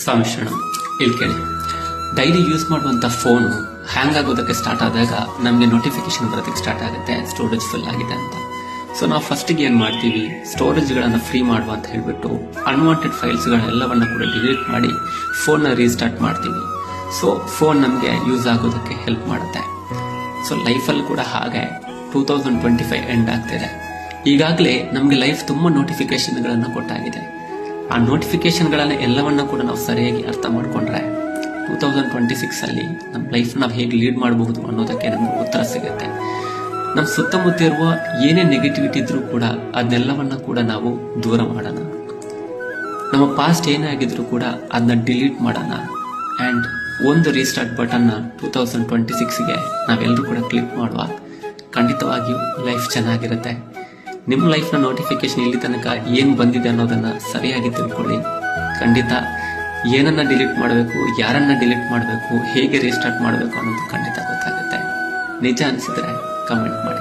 ಸಂಮಿಶ್ರಣ ಇಲ್ಲಿ ಕೇಳಿ. Daily use ಮಾಡುವಂಥ ಫೋನು ಹ್ಯಾಂಗ್ ಆಗೋದಕ್ಕೆ ಸ್ಟಾರ್ಟ್ ಆದಾಗ ನಮಗೆ ನೋಟಿಫಿಕೇಶನ್ ಬರೋದಕ್ಕೆ ಸ್ಟಾರ್ಟ್ ಆಗುತ್ತೆ ಸ್ಟೋರೇಜ್ ಫುಲ್ ಆಗಿದೆ ಅಂತ. ಸೊ ನಾವು ಫಸ್ಟಿಗೆ ಏನು ಮಾಡ್ತೀವಿ, ಸ್ಟೋರೇಜ್ಗಳನ್ನು ಫ್ರೀ ಮಾಡುವ ಅಂತ ಹೇಳಿಬಿಟ್ಟು ಅನ್ವಾಂಟೆಡ್ ಫೈಲ್ಸ್ಗಳೆಲ್ಲವನ್ನು ಕೂಡ ಡಿಲೀಟ್ ಮಾಡಿ ಫೋನ್ನ ರೀಸ್ಟಾರ್ಟ್ ಮಾಡ್ತೀವಿ. ಸೊ ಫೋನ್ ನಮಗೆ ಯೂಸ್ ಆಗೋದಕ್ಕೆ ಹೆಲ್ಪ್ ಮಾಡುತ್ತೆ. ಸೊ ಲೈಫಲ್ಲಿ ಕೂಡ ಹಾಗೆ 2025 ಎಂಡ್ ಆಗ್ತಿದೆ. ಈಗಾಗಲೇ ನಮಗೆ ಲೈಫ್ ತುಂಬ ನೋಟಿಫಿಕೇಶನ್ಗಳನ್ನು ಕೊಟ್ಟಾಗಿದೆ. ಆ ನೋಟಿಫಿಕೇಶನ್ಗಳನ್ನ ಎಲ್ಲವನ್ನ ಕೂಡ ನಾವು ಸರಿಯಾಗಿ ಅರ್ಥ ಮಾಡ್ಕೊಂಡ್ರೆ 2026 ನಮ್ಮ ಲೈಫ್ ನಾವು ಹೇಗೆ ಲೀಡ್ ಮಾಡಬಹುದು ಅನ್ನೋದಕ್ಕೆ ನಮಗೆ ಉತ್ತರ ಸಿಗುತ್ತೆ. ನಮ್ಮ ಸುತ್ತಮುತ್ತ ಇರುವ ಏನೇ ನೆಗೆಟಿವಿಟಿ ಇದ್ರೂ ಕೂಡ ಅದನ್ನೆಲ್ಲವನ್ನ ಕೂಡ ನಾವು ದೂರ ಮಾಡೋಣ. ನಮ್ಮ ಪಾಸ್ಟ್ ಏನೇ ಆಗಿದ್ರು ಕೂಡ ಅದನ್ನ ಡಿಲೀಟ್ ಮಾಡೋಣ. ಆ್ಯಂಡ್ ಒಂದು ರೀಸ್ಟಾರ್ಟ್ ಬಟನ್ನ 2026ಗೆ ನಾವೆಲ್ಲರೂ ಕೂಡ ಕ್ಲಿಕ್ ಮಾಡುವ. ಖಂಡಿತವಾಗಿಯೂ ಲೈಫ್ ಚೆನ್ನಾಗಿರುತ್ತೆ. ನಿಮ್ಮ ಲೈಫ್ನ ನೋಟಿಫಿಕೇಶನ್ ಇಲ್ಲಿ ತನಕ ಏನು ಬಂದಿದೆ ಅನ್ನೋದನ್ನು ಸರಿಯಾಗಿ ತಿಳ್ಕೊಳ್ಳಿ. ಖಂಡಿತ ಏನನ್ನ ಡಿಲೀಟ್ ಮಾಡಬೇಕು, ಯಾರನ್ನ ಡಿಲೀಟ್ ಮಾಡಬೇಕು, ಹೇಗೆ ರೀಸ್ಟಾರ್ಟ್ ಮಾಡಬೇಕು ಅನ್ನೋದು ಖಂಡಿತ ಗೊತ್ತಾಗುತ್ತೆ. ನಿಜ ಅನಿಸಿದ್ರೆ ಕಮೆಂಟ್ ಮಾಡಿ.